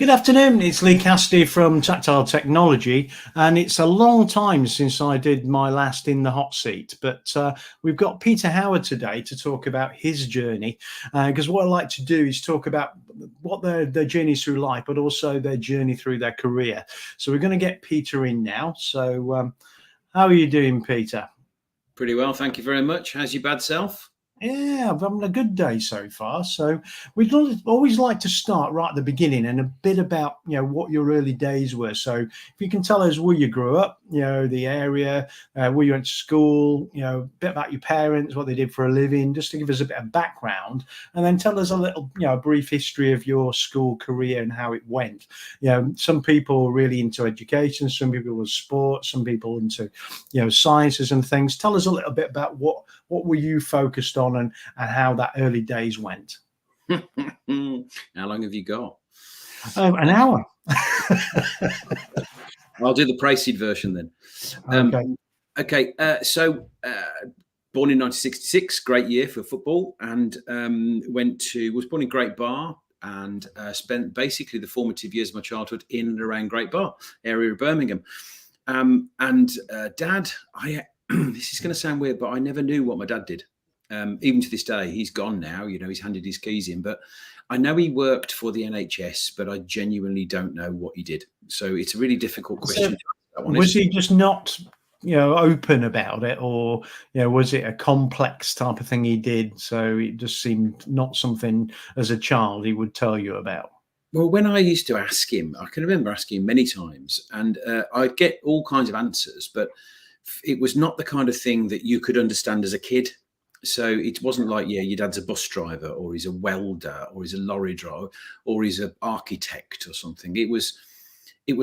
Good afternoon, it's Lee Cassidy from Tactile Technology, and it's a long time since I did my last In the Hot Seat, but we've got Peter Howard today to talk about his journey, because what I like to do is talk about what their journeys through life, but also their journey through their career. So we're going to get Peter in now. So how are you doing, Peter? Pretty well, thank you very much. How's your bad self? Yeah, I'm having a good day so far. So we'd always like to start right at the beginning and a bit about, what your early days were. So if you can tell us where you grew up, the area, where you went to school, a bit about your parents, what they did for a living, just to give us a bit of background, and then tell us a little, a brief history of your school career and how it went. Some people are really into education, some people were sports, some people into, sciences and things. Tell us a little bit about what were you focused on and how that early days went. How long have you got? An hour. I'll do the pricey version then. Okay. So born in 1966, great year for football, and was born in Great Bar and spent basically the formative years of my childhood in and around Great Bar area of Birmingham. Dad, this is going to sound weird, but I never knew what my dad did. Even to this day, he's gone now, he's handed his keys in, but I know he worked for the NHS, but I genuinely don't know what he did. So it's a really difficult question. Was he just not, open about it, or, was it a complex type of thing he did? So it just seemed not something as a child he would tell you about. Well, when I used to ask him, I can remember asking him many times, and I'd get all kinds of answers, but it was not the kind of thing that you could understand as a kid. So it wasn't like, your dad's a bus driver, or he's a welder, or he's a lorry driver, or he's an architect or something. It was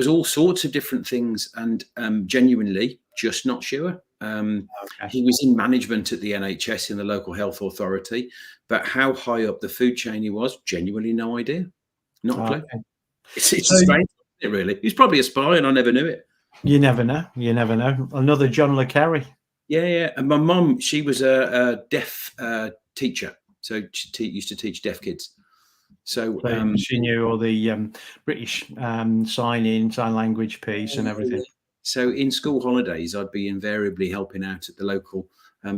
all sorts of different things, and genuinely just not sure. He was in management at the NHS in the local health authority, but how high up the food chain he was, genuinely no idea. Not a clue. Okay. It's strange, isn't it, really? He's probably a spy and I never knew it. You never know. You never know. Another John Le Carre. Yeah. And my mum, she was a deaf teacher. So she used to teach deaf kids. So she knew all the British sign language piece and everything. So in school holidays, I'd be invariably helping out at the local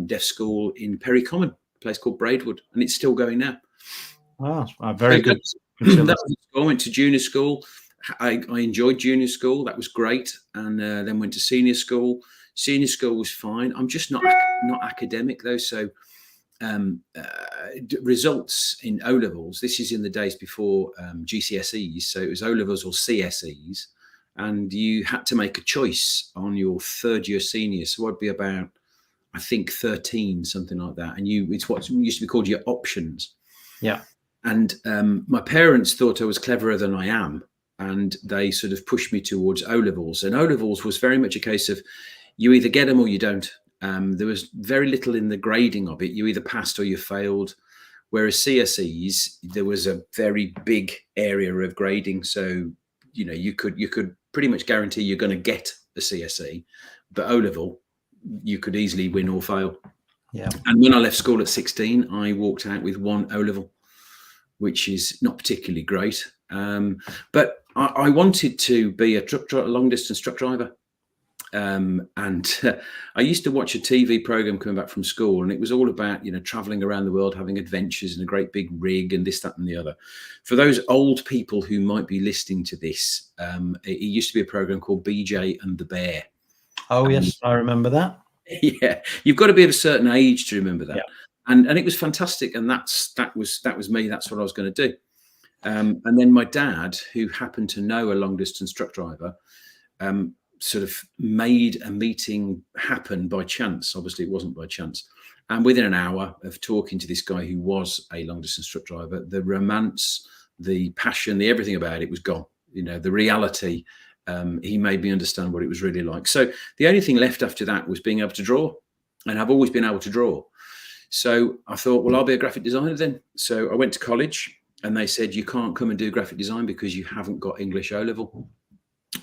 deaf school in Perry Common, a place called Braidwood, and it's still going now. Oh, very good. I went to junior school. I enjoyed junior school. That was great. And then went to senior school. Senior school was fine. I'm just not academic, though. So results in O-levels, this is in the days before GCSEs. So it was O-levels or CSEs. And you had to make a choice on your third year senior. So I'd be about, I think, 13, something like that. And it's what used to be called your options. Yeah. And my parents thought I was cleverer than I am. And they sort of pushed me towards O-levels. And O-levels was very much a case of you either get them or you don't. There was very little in the grading of it. You either passed or you failed. Whereas CSEs, there was a very big area of grading. So, you could pretty much guarantee you're going to get a CSE. But O-level, you could easily win or fail. Yeah. And when I left school at 16, I walked out with one O-level, which is not particularly great. But I wanted to be a long distance truck driver. And I used to watch a TV program coming back from school, and it was all about, traveling around the world, having adventures in a great big rig and this, that, and the other. For those old people who might be listening to this, it used to be a program called BJ and the Bear. Oh, yes, I remember that. Yeah, you've got to be of a certain age to remember that. Yeah. And it was fantastic, and that was me. That's what I was going to do. And then my dad, who happened to know a long distance truck driver, sort of made a meeting happen by chance. Obviously, it wasn't by chance. And within an hour of talking to this guy who was a long distance truck driver, the romance, the passion, the everything about it was gone. The reality. He made me understand what it was really like. So the only thing left after that was being able to draw, and I've always been able to draw. So I thought, well, I'll be a graphic designer then. So I went to college, and they said, you can't come and do graphic design because you haven't got English O-level.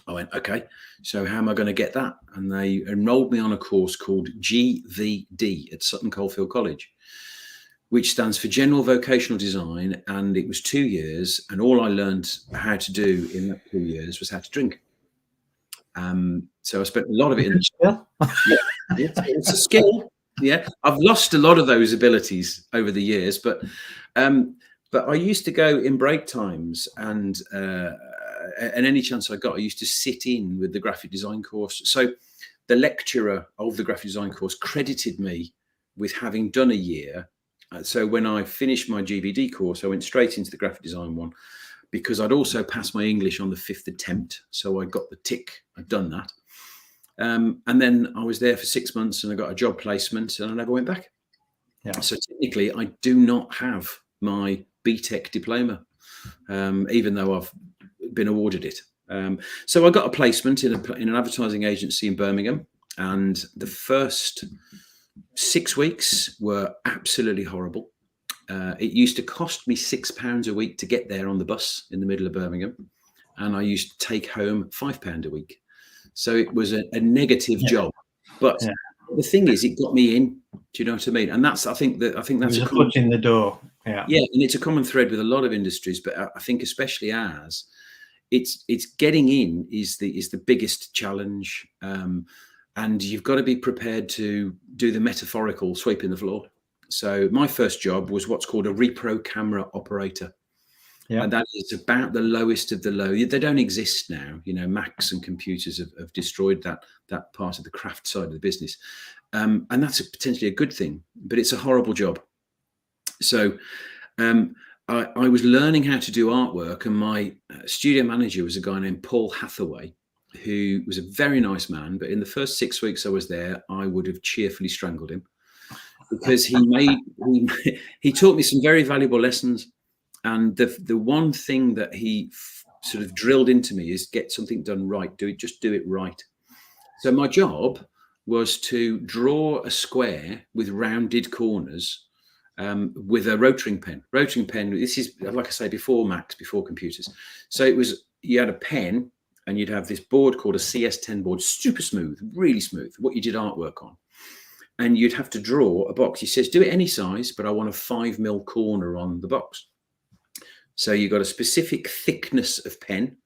I went, okay, so how am I going to get that? And they enrolled me on a course called GVD at Sutton Coldfield College, which stands for General Vocational Design, and it was 2 years, and all I learned how to do in that 2 years was how to drink. So I spent a lot of it in yeah, it's a skill. Yeah, I've lost a lot of those abilities over the years, but I used to go in break times, and any chance I got, I used to sit in with the graphic design course. So the lecturer of the graphic design course credited me with having done a year. So when I finished my GVD course, I went straight into the graphic design one, because I'd also passed my English on the 5th attempt. So I got the tick, I'd done that. And then I was there for 6 months, and I got a job placement, and I never went back. Yeah. So technically, I do not have my BTEC diploma, even though I've been awarded it. So I got a placement in an advertising agency in Birmingham, and the first 6 weeks were absolutely horrible. It used to cost me £6 a week to get there on the bus in the middle of Birmingham, and I used to take home £5 a week. So it was a negative job, but the thing is, it got me in. Do you know what I mean? And I think that's a foot in the door. Yeah, and it's a common thread with a lot of industries, but I think especially ours, it's getting in is the biggest challenge, and you've got to be prepared to do the metaphorical sweeping the floor. So my first job was what's called a repro camera operator. And that is about the lowest of the low. They don't exist now. You know, Macs and computers have destroyed that part of the craft side of the business. And that's potentially a good thing, but it's a horrible job. So I was learning how to do artwork, and my studio manager was a guy named Paul Hathaway, who was a very nice man. But in the first 6 weeks I was there, I would have cheerfully strangled him, because he taught me some very valuable lessons. And the one thing that he sort of drilled into me is get something done right. Just do it right. So my job was to draw a square with rounded corners with a rotring pen. Rotring pen. This is, like I say, before Macs, before computers. So you had a pen, and you'd have this board called a CS10 board, super smooth, really smooth, what you did artwork on. And you'd have to draw a box. He says, do it any size, but I want a 5mm corner on the box. So you've got a specific thickness of pen,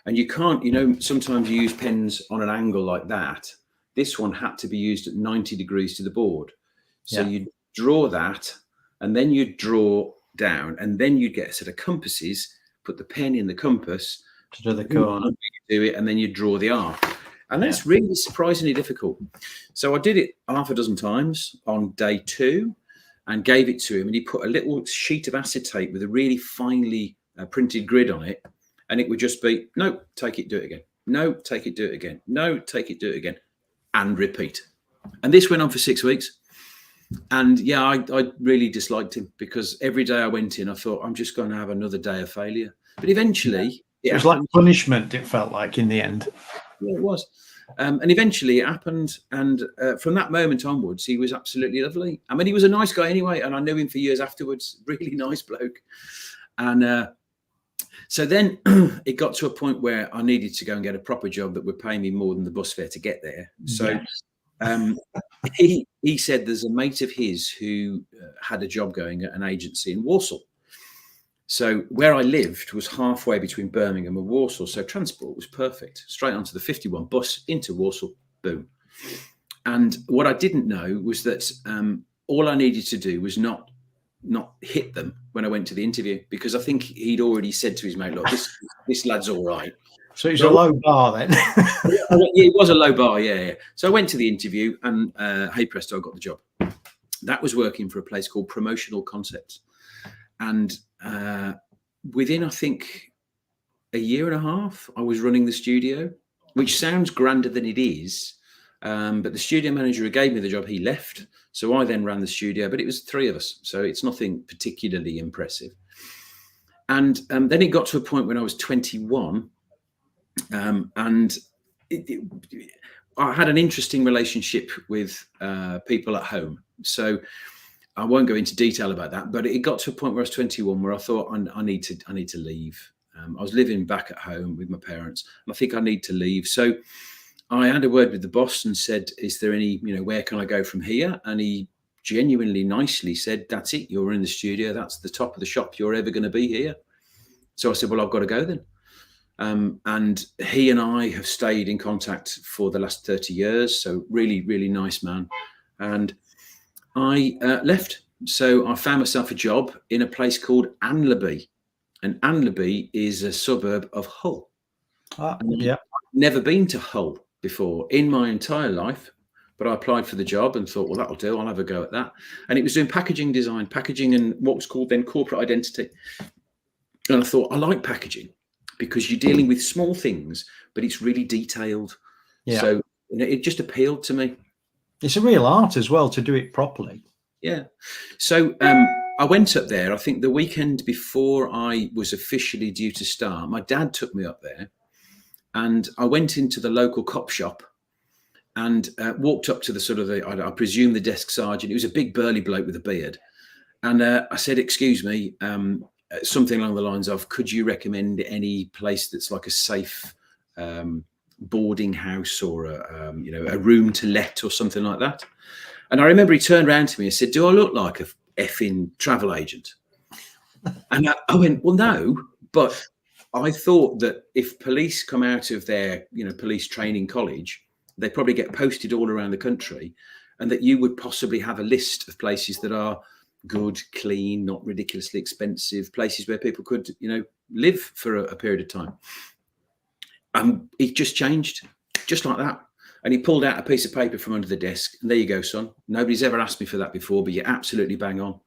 and you can't, sometimes you use pens on an angle like that. This one had to be used at 90 degrees to the board. So you draw that, and then you draw down, and then you get a set of compasses, put the pen in the compass to do the corner, do it, and then you draw the arc. And that's really surprisingly difficult. So I did it half a dozen times on day 2. And gave it to him, and he put a little sheet of acetate with a really finely printed grid on it, and it would just be, no, take it, do it again. No, take it, do it again. No, take it, do it again, and repeat. And this went on for 6 weeks. And I really disliked him, because every day I went in, I thought, I'm just going to have another day of failure. But eventually, it was like punishment. It felt like in the end. Yeah, it was. And eventually it happened. And from that moment onwards, he was absolutely lovely. I mean, he was a nice guy anyway. And I knew him for years afterwards. Really nice bloke. And so then it got to a point where I needed to go and get a proper job that would pay me more than the bus fare to get there. So he said there's a mate of his who had a job going at an agency in Warsaw. So where I lived was halfway between Birmingham and Warsaw. So transport was perfect. Straight onto the 51 bus into Warsaw, boom. And what I didn't know was that all I needed to do was not hit them when I went to the interview, because I think he'd already said to his mate, look, this lad's all right. So it's a low bar then. Yeah, it was a low bar, yeah. So I went to the interview, and hey presto, I got the job. That was working for a place called Promotional Concepts. And within, I think, a year and a half, I was running the studio, which sounds grander than it is. But the studio manager who gave me the job, he left. So I then ran the studio, but it was 3 of us. So it's nothing particularly impressive. And then it got to a point when I was 21, and I had an interesting relationship with people at home. So I won't go into detail about that, but it got to a point where I was 21 where I thought I need to leave. I was living back at home with my parents, and I think I need to leave. So I had a word with the boss and said, is there any, where can I go from here? And he genuinely nicely said, "That's it. You're in the studio. That's the top of the shop. You're ever going to be here." So I said, "Well, I've got to go then." And he and I have stayed in contact for the last 30 years. So really, really nice man. And I left. So I found myself a job in a place called Anlaby. And Anlaby is a suburb of Hull. Yeah. I've never been to Hull before in my entire life, but I applied for the job and thought, well, that'll do. I'll have a go at that. And it was doing packaging design, packaging and what was called then corporate identity. And I thought, I like packaging because you're dealing with small things, but it's really detailed. Yeah. So it just appealed to me. It's a real art as well to do it properly. Yeah. So I went up there, I think the weekend before I was officially due to start. My dad took me up there and I went into the local cop shop and walked up to the sort of, I presume the desk sergeant. He was a big burly bloke with a beard. And I said, "Excuse me, something along the lines of, could you recommend any place that's like a safe boarding house or a room to let or something like that?" And I remember he turned around to me and said, "Do I look like a effing travel agent?" And I went, "Well, no, but I thought that if police come out of their, police training college, they probably get posted all around the country, and that you would possibly have a list of places that are good, clean, not ridiculously expensive, places where people could, live for a period of time." It just changed, just like that. And he pulled out a piece of paper from under the desk. And there you go, son. Nobody's ever asked me for that before, but you're absolutely bang on.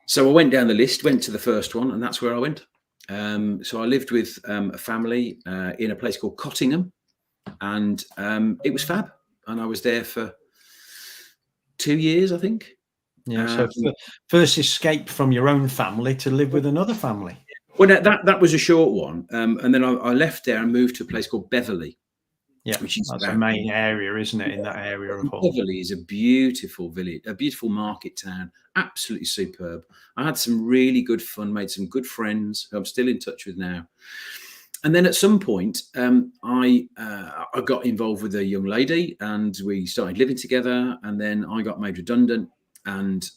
So I went down the list, went to the first one, and that's where I went. So I lived with a family in a place called Cottingham, and it was fab. And I was there for 2 years, I think. Yeah. So first escape from your own family to live with another family. Well, that was a short one. And then I left there and moved to a place called Beverley. Yeah, which is that's a main area, isn't it? In that area of Hull. Beverley is a beautiful village, a beautiful market town, absolutely superb. I had some really good fun, made some good friends who I'm still in touch with now. And then at some point, I got involved with a young lady, and we started living together. And then I got made redundant, and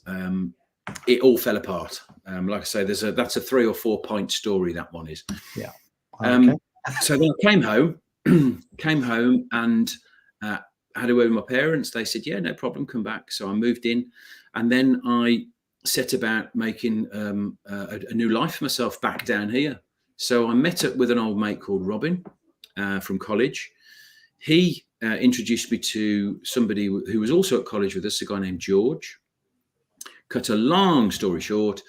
it all fell apart. Like I say, that's a 3 or 4 point story. That one is. Yeah. Okay. So then I came home and had a word with my parents. They said, "Yeah, no problem, come back." So I moved in, and then I set about making a new life for myself back down here. So I met up with an old mate called Robin from college. He introduced me to somebody who was also at college with us, a guy named George. Cut a long story short,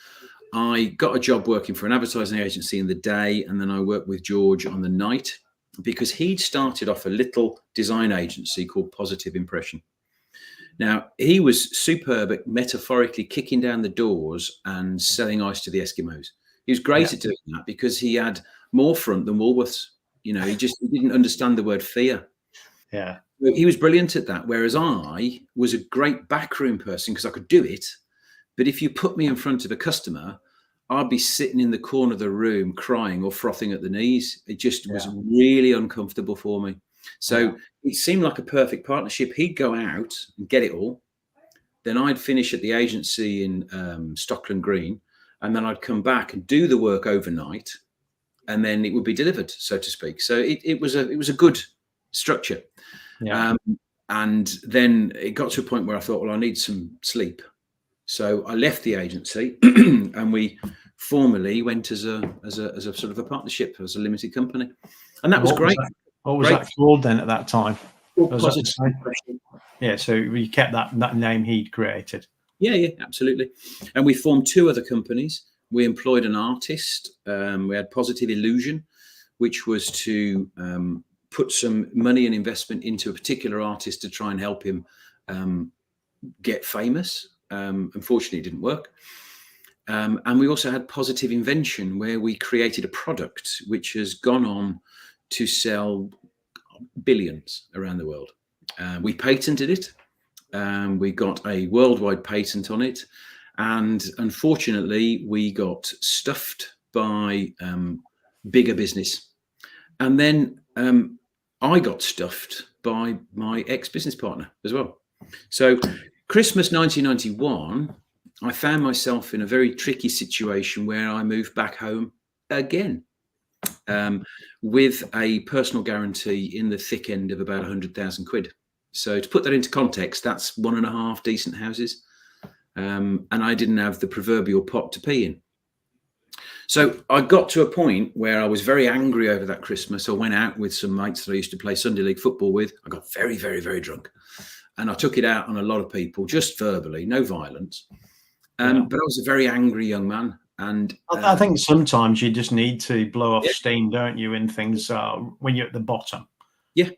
I got a job working for an advertising agency in the day, and then I worked with George on the night, because he'd started off a little design agency called Positive Impression. Now, he was superb at metaphorically kicking down the doors and selling ice to the Eskimos. He was great at doing that because he had more front than Woolworths. He didn't understand the word fear. Yeah. He was brilliant at that, whereas I was a great backroom person because I could do it. But if you put me in front of a customer, I'd be sitting in the corner of the room crying or frothing at the knees. It just was really uncomfortable for me. So it seemed like a perfect partnership. He'd go out and get it all. Then I'd finish at the agency in Stockland Green, and then I'd come back and do the work overnight, and then it would be delivered, so to speak. So it was a good structure. Yeah. And then it got to a point where I thought, well, I need some sleep. So I left the agency and we formally went as a sort of a partnership, as a limited company. And that was great. What was that called then at that time? Positive Impression. Yeah, so we kept that name he'd created. Yeah, absolutely. And we formed 2 other companies. We employed an artist. We had Positive Illusion, which was to put some money and investment into a particular artist to try and help him get famous. Unfortunately, it didn't work. And we also had Positive Invention, where we created a product which has gone on to sell billions around the world. We patented it. We got a worldwide patent on it. And unfortunately, we got stuffed by bigger business. And then I got stuffed by my ex-business partner as well. So Christmas 1991, I found myself in a very tricky situation where I moved back home again, with a personal guarantee in the thick end of about 100,000 quid. So to put that into context, that's 1.5 decent houses. And I didn't have the proverbial pot to pee in. So I got to a point where I was very angry over that Christmas. I went out with some mates that I used to play Sunday league football with. I got very, very, very drunk. And I took it out on a lot of people, just verbally, no violence. But I was a very angry young man. And I think sometimes you just need to blow off yeah. steam, don't you, in things when you're at the bottom. Yeah.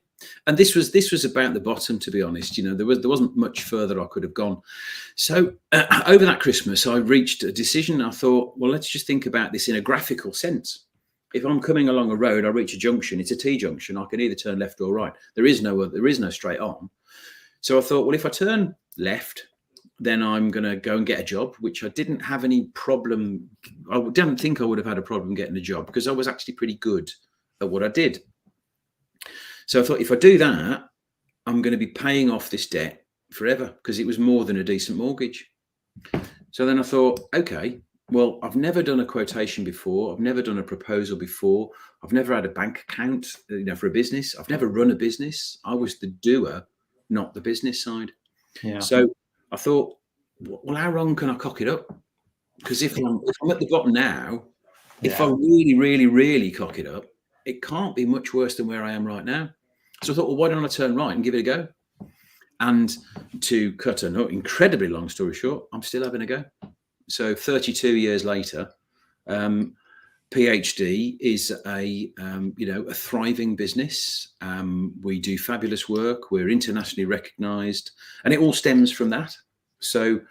And this was about the bottom, to be honest. You know, there wasn't much further I could have gone. So over that Christmas, I reached a decision. I thought, well, let's just think about this in a graphical sense. If I'm coming along a road, I reach a junction. It's a T junction. I can either turn left or right. There is no straight on. So I thought, well, if I turn left, then I'm going to go and get a job, which I didn't have any problem. I don't think I would have had a problem getting a job because I was actually pretty good at what I did. So I thought, if I do that, I'm going to be paying off this debt forever because it was more than a decent mortgage. So then I thought, okay, well, I've never done a quotation before. I've never done a proposal before. I've never had a bank account, for a business. I've never run a business. I was the doer, not the business side. Yeah. So I thought, well, how wrong can I cock it up? Because if I'm at the bottom now, if I really, really, really cock it up, it can't be much worse than where I am right now. So I thought, well, why don't I turn right and give it a go? And to cut an incredibly long story short, I'm still having a go. So 32 years later, PhD is a thriving business. We do fabulous work. We're internationally recognised, and it all stems from that. So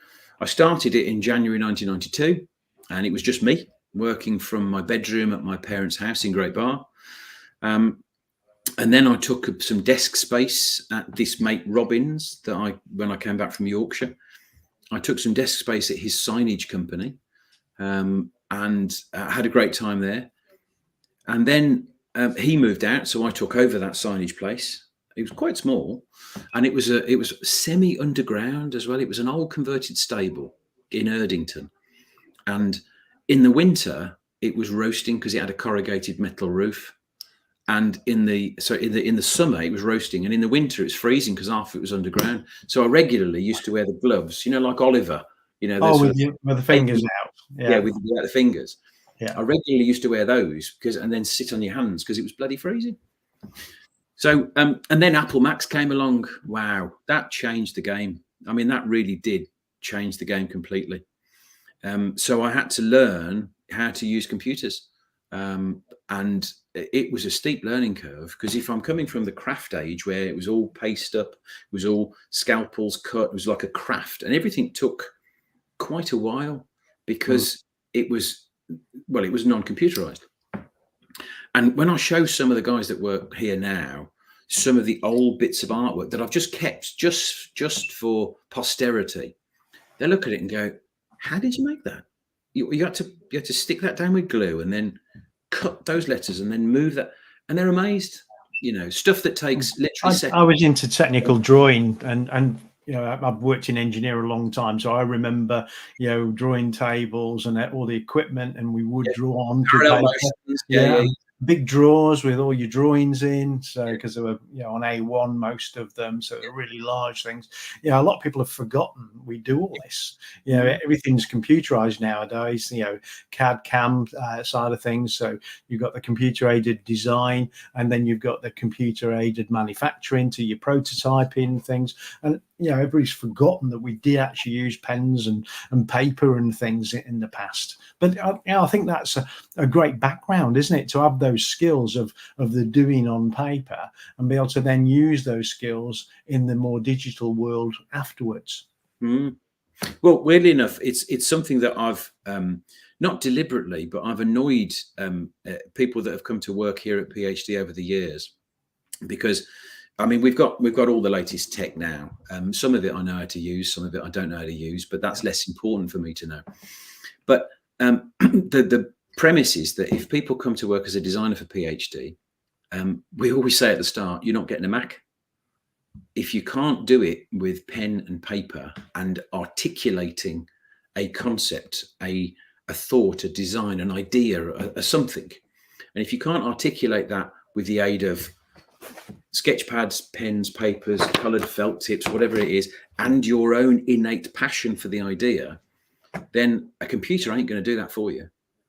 I started it in January 1992, and it was just me working from my bedroom at my parents' house in Great Barr. And then I took some desk space at this mate Robbins when I came back from Yorkshire. I took some desk space at his signage company, and had a great time there. And then he moved out, so I took over that signage place. It was quite small, and it was semi-underground as well. It was an old converted stable in Erdington, and in the winter it was roasting because it had a corrugated metal roof. And in the summer it was roasting, and in the winter it's freezing because half of it was underground. So I regularly used to wear the gloves, like Oliver, with the fingers out. Yeah, with the fingers. Yeah, I regularly used to wear those and then sit on your hands because it was bloody freezing. So and then Apple Macs came along. Wow, that changed the game. I mean, that really did change the game completely. So I had to learn how to use computers. And it was a steep learning curve because if I'm coming from the craft age where it was all paste up, it was all scalpels cut, it was like a craft, and everything took quite a while because it was non-computerized. And when I show some of the guys that work here now, some of the old bits of artwork that I've just kept just for posterity, they look at it and go, how did you make that? You had to stick that down with glue and then cut those letters and then move that, and they're amazed. Stuff that takes literally seconds. I was into technical drawing, and I've worked in engineering a long time, so I remember drawing tables and all the equipment, and we would draw on paper. Big drawers with all your drawings in, so because they were on A1, most of them, so they're really large things. A lot of people have forgotten we do all this. Everything's computerized nowadays. CAD CAM side of things. So you've got the computer aided design, and then you've got the computer aided manufacturing to your prototyping things. And everybody's forgotten that we did actually use pens and paper and things in the past. But I think that's a great background, isn't it, to have those skills of the doing on paper and be able to then use those skills in the more digital world afterwards. Well, weirdly enough, it's something that I've not deliberately, but I've annoyed people that have come to work here at PhD over the years, because I mean, we've got all the latest tech now. Some of it I know how to use, some of it I don't know how to use, but that's less important for me to know. But the premise is that if people come to work as a designer for PhD, we always say at the start, you're not getting a Mac. if you can't do it with pen and paper and articulating a concept, a thought, a design, an idea, a something, and if you can't articulate that with the aid of sketch pads, pens, papers, coloured felt tips, whatever it is, and your own innate passion for the idea, then a computer ain't going to do that for you.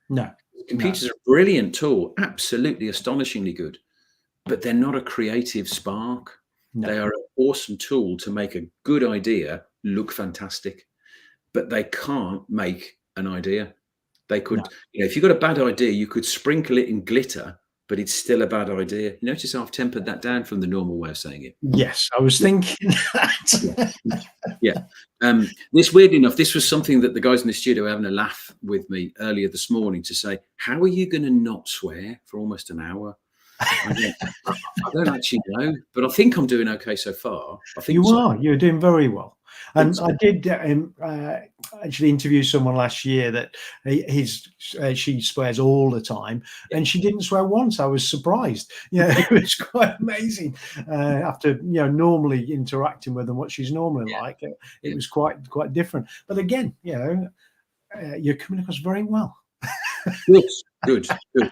No. Computers are a brilliant tool, absolutely astonishingly good, but they're not a creative spark. No. They are an awesome tool to make a good idea look fantastic, but they can't make an idea. They could, if you've got a bad idea, you could sprinkle it in glitter, but it's still a bad idea. You notice I've tempered that down from the normal way of saying it. Yes, I was thinking that. Yeah. This, weirdly enough, this was something that the guys in the studio were having a laugh with me earlier this morning to say, how are you going to not swear for almost an hour? I don't actually know, but I think I'm doing okay so far. I think you're doing very well. And I did actually interview someone last year that she swears all the time, and she didn't swear once. I was surprised. It was quite amazing. After normally interacting with them, what she's normally like, it was quite different. But again, you're coming across very well. Good. Well,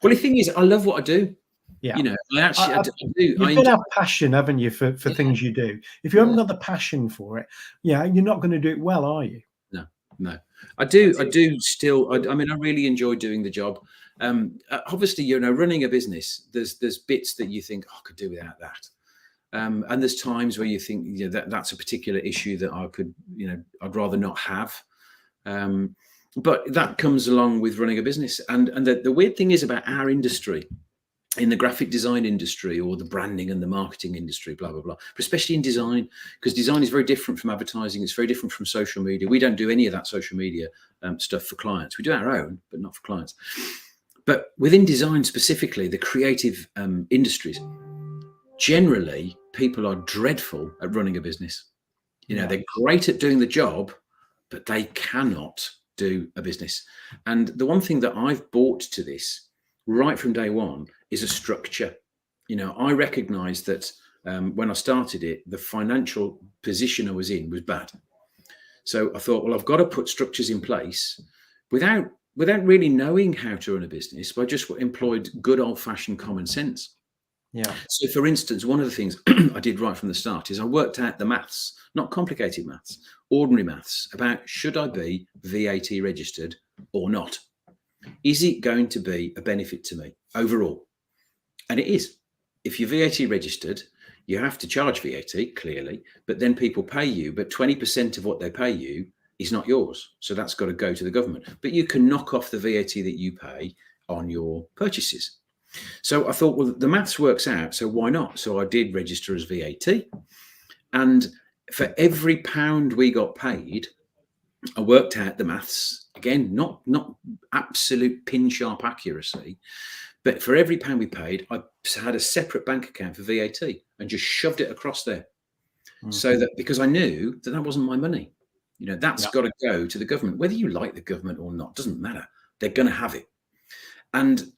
the thing is, I love what I do. Yeah, I do. You've got to have passion, haven't you, for things you do? If you haven't got the passion for it, you're not going to do it well, are you? No. I do still. I mean, I really enjoy doing the job. Obviously, running a business, there's bits that you think, I could do without that. And there's times where you think, that's a particular issue that I could, I'd rather not have. But that comes along with running a business. And the weird thing is about our industry, in the graphic design industry or the branding and the marketing industry, blah, blah, blah, but especially in design, because design is very different from advertising. It's very different from social media. We don't do any of that social media stuff for clients. We do our own, but not for clients. But within design specifically, the creative industries, generally, people are dreadful at running a business. They're great at doing the job, but they cannot do a business. And the one thing that I've brought to this right from day one is a structure. I recognized that when I started it, the financial position I was in was bad. So I thought, well, I've got to put structures in place without really knowing how to run a business, but I just employed good old-fashioned common sense. Yeah. So for instance, one of the things I did right from the start is I worked out the maths, not complicated maths, ordinary maths, about should I be VAT registered or not? Is it going to be a benefit to me overall? And it is. If you're VAT registered, you have to charge VAT, clearly, but then people pay you, but 20% of what they pay you is not yours. So that's got to go to the government. But you can knock off the VAT that you pay on your purchases. So I thought, well, the maths works out, so why not? So I did register as VAT. And for every pound we got paid, I worked out the maths, again, not absolute pin sharp accuracy, but for every pound we paid, I had a separate bank account for VAT and just shoved it across there. Mm-hmm. So that, because I knew that wasn't my money, that's got to go to the government, whether you like the government or not, doesn't matter. They're going to have it. And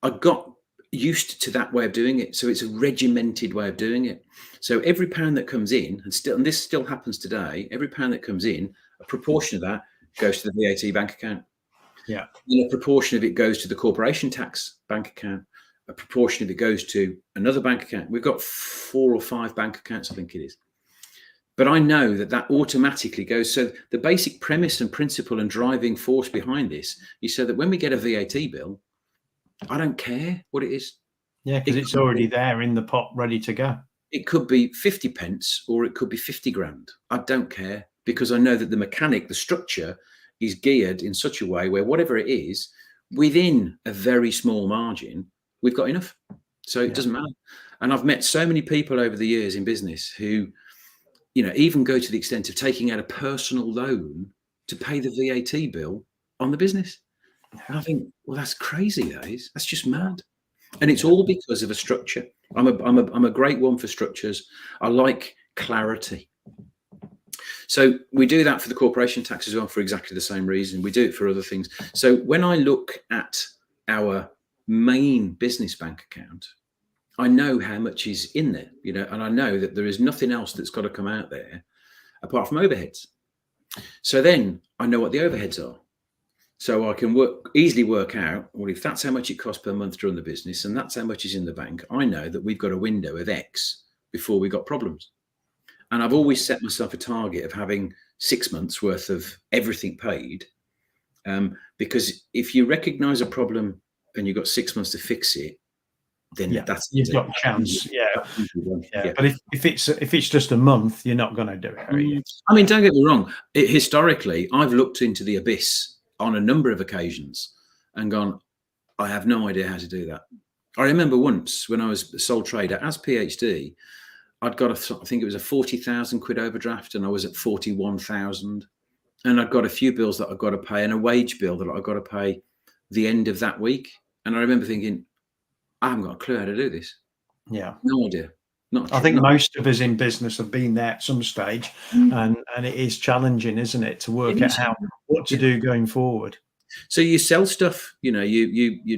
I got used to that way of doing it. So it's a regimented way of doing it. So every pound that comes in, and this still happens today, every pound that comes in, a proportion of that goes to the VAT bank account. Yeah. And a proportion of it goes to the corporation tax bank account. A proportion of it goes to another bank account. We've got 4 or 5 bank accounts, I think it is. But I know that automatically goes. So the basic premise and principle and driving force behind this is so that when we get a VAT bill, I don't care what it is. Yeah, because it's already there in the pot, ready to go. It could be 50 pence or it could be 50 grand. I don't care, because I know that the mechanic, the structure is geared in such a way where whatever it is, within a very small margin, we've got enough. So it doesn't matter. And I've met so many people over the years in business who, even go to the extent of taking out a personal loan to pay the VAT bill on the business. And I think, well, that's crazy, that is. That's just mad. And it's all because of a structure. I'm a great one for structures. I like clarity. So we do that for the corporation tax as well, for exactly the same reason. We do it for other things. So when I look at our main business bank account, I know how much is in there, and I know that there is nothing else that's got to come out there apart from overheads. So then I know what the overheads are. So I can easily work out, well, if that's how much it costs per month to run the business and that's how much is in the bank, I know that we've got a window of X before we got problems. And I've always set myself a target of having 6 months worth of everything paid. Because if you recognize a problem and you've got 6 months to fix it, then you've got a chance. Yeah. But if it's just a month, you're not going to do it, are you? I mean, don't get me wrong. Historically, I've looked into the abyss on a number of occasions and gone, I have no idea how to do that. I remember once when I was a sole trader as PhD, I'd got I think it was a 40,000 quid overdraft, and I was at 41,000. And I've got a few bills that I've got to pay and a wage bill that I've got to pay the end of that week. And I remember thinking, I haven't got a clue how to do this. Yeah. No idea. I think most of us in business have been there at some stage, and it is challenging, isn't it, to work out what to do going forward. So you sell stuff, you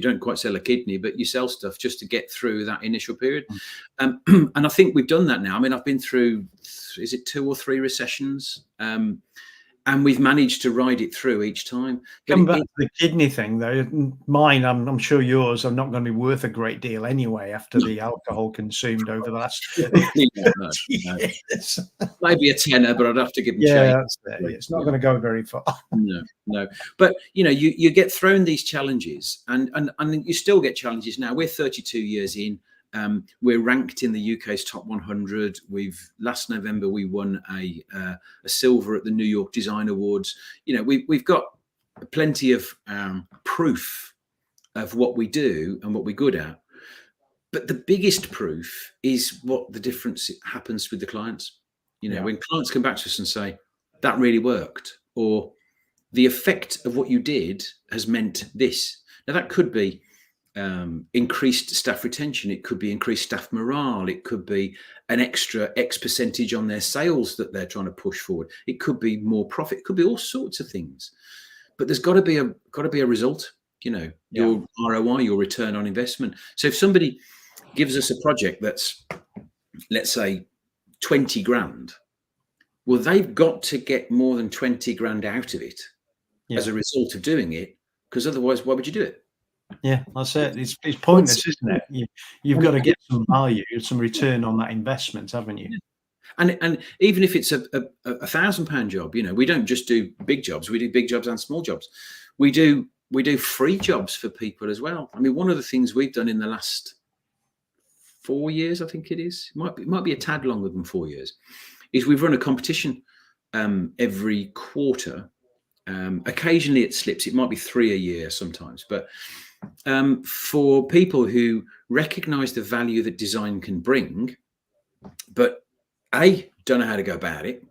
don't quite sell a kidney, but you sell stuff just to get through that initial period. And I think we've done that now. I mean, I've been through, is it 2 or 3 recessions? And we've managed to ride it through each time. Come back to the kidney thing, though. Mine, I'm sure yours are not going to be worth a great deal anyway after the alcohol consumed over the last years. Maybe a tenner, but I'd have to give them change. It's not going to go very far. No. But you get thrown these challenges, and you still get challenges now. We're 32 years in. We're ranked in the UK's top 100. Last November we won a silver at the New York Design Awards. We've got plenty of proof of what we do and what we're good at. But the biggest proof is what the difference happens with the clients. When clients come back to us and say that really worked, or the effect of what you did has meant this. Now that could be increased staff retention, it could be increased staff morale, it could be an extra X percentage on their sales that they're trying to push forward, it could be more profit, it could be all sorts of things. But there's got to be a result, your ROI, your return on investment. So if somebody gives us a project that's, let's say, 20 grand, well, they've got to get more than 20 grand out of it as a result of doing it, because otherwise why would you do it? Yeah, that's it. It's pointless, isn't it? You've got to get some value, some return on that investment, haven't you? And even if it's a £1,000 job, we don't just do big jobs. We do big jobs and small jobs. We do free jobs for people as well. I mean, one of the things we've done in the last 4 years, I think it is, it might be a tad longer than 4 years, is we've run a competition every quarter. Occasionally it slips. It might be 3 a year sometimes, but for people who recognize the value that design can bring, but A, don't know how to go about it,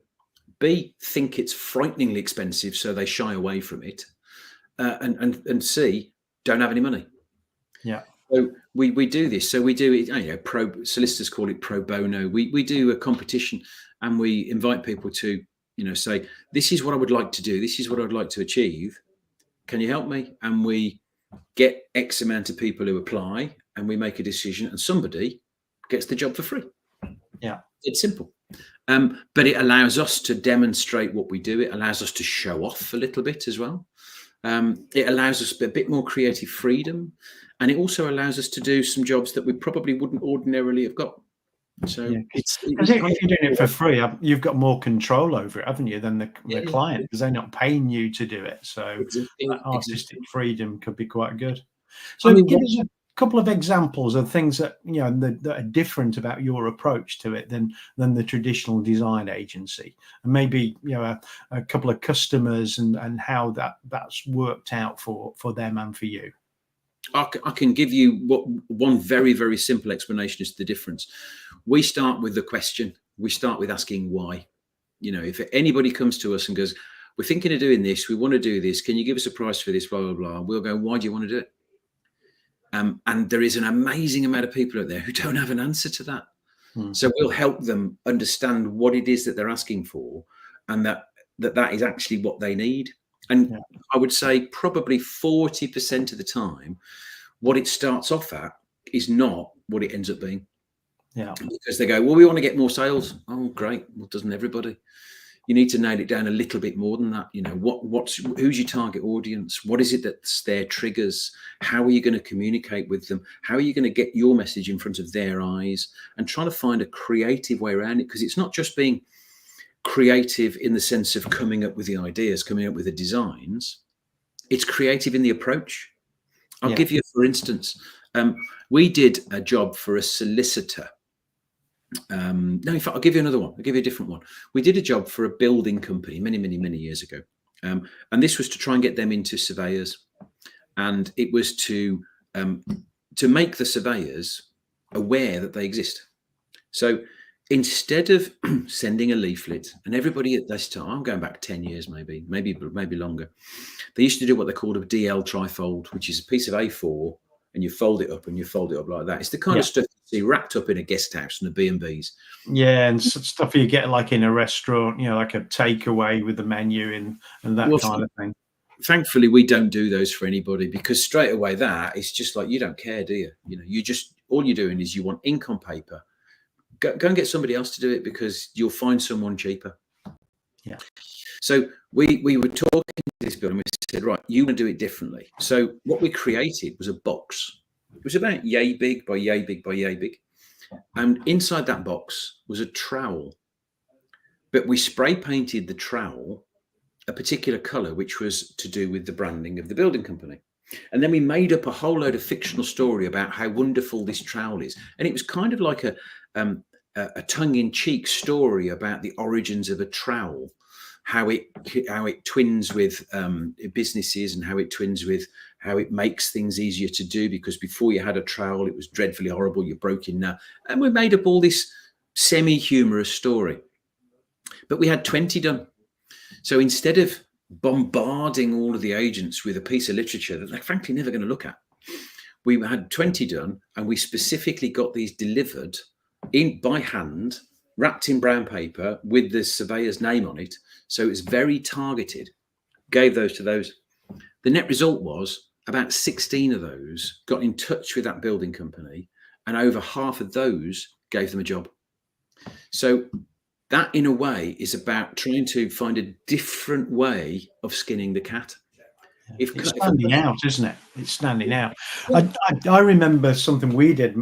B, think it's frighteningly expensive, so they shy away from it, and C, don't have any money. Yeah. So we do this. So we do it, solicitors call it pro bono. We do a competition and we invite people to, say, this is what I would like to do. This is what I'd like to achieve. Can you help me? And we get X amount of people who apply, and we make a decision, and somebody gets the job for free. Yeah. It's simple. But it allows us to demonstrate what we do. It allows us to show off a little bit as well. It allows us a bit more creative freedom, and it also allows us to do some jobs that we probably wouldn't ordinarily have got. So if you're doing it for free, you've got more control over it, haven't you, than the client, because they're not paying you to do it. So that artistic freedom could be quite good. So give us a couple of examples of things that that are different about your approach to it than the traditional design agency, and maybe a couple of customers and how that's worked out for them and for you. I can give you one very, very simple explanation is the difference. We start with the question. We start with asking why. If anybody comes to us and goes, we're thinking of doing this, we want to do this, can you give us a price for this, blah, blah, blah. We'll go, why do you want to do it? And there is an amazing amount of people out there who don't have an answer to that. So we'll help them understand what it is that they're asking for, and that is actually what they need. And I would say probably 40% of the time, what it starts off at is not what it ends up being. Yeah. Because they go, well, we want to get more sales. Oh, great. Well, doesn't everybody? You need to nail it down a little bit more than that. You know, who's your target audience? What is it that's their triggers? How are you going to communicate with them? How are you going to get your message in front of their eyes? And trying to find a creative way around it, because it's not just being creative in the sense of coming up with the ideas, coming up with the designs. It's creative in the approach. I'll give you, for instance, we did a job for a solicitor. No, in fact, I'll give you another one. I'll give you a different one. We did a job for a building company many, many, many years ago. And this was to try and get them into surveyors. And it was to make the surveyors aware that they exist. So instead of sending a leaflet, and everybody at this time, I'm going back 10 years, maybe longer, they used to do what they called a DL trifold, which is a piece of A4, and you fold it up and you fold it up like that. It's the kind of stuff you see wrapped up in a guest house and the B&Bs. Yeah, and stuff you get like in a restaurant, you know, like a takeaway with the menu and that kind of thing. Thankfully, we don't do those for anybody, because straight away that it's just like, you don't care, do you? You know, you just, all you're doing is you want ink on paper. Go and get somebody else to do it, because you'll find someone cheaper. Yeah. So we were talking to this builder, and we said, right, you want to do it differently. So what we created was a box. It was about yay big by yay big by yay big. And inside that box was a trowel. But we spray painted the trowel a particular color, which was to do with the branding of the building company. And then we made up a whole load of fictional story about how wonderful this trowel is. And it was kind of like a tongue-in-cheek story about the origins of a trowel, how it twins with businesses, and how it twins with how it makes things easier to do, because before you had a trowel, it was dreadfully horrible. You're broken now. And we made up all this semi-humorous story. But we had 20 done. So instead of bombarding all of the agents with a piece of literature that they're frankly never going to look at, we had 20 done, and we specifically got these delivered by hand, wrapped in brown paper with the surveyor's name on it. So it was very targeted. Gave those to those. The net result was about 16 of those got in touch with that building company, and over half of those gave them a job. So that, in a way, is about trying to find a different way of skinning the cat. It's standing out, isn't it? It's standing out. I remember something we did,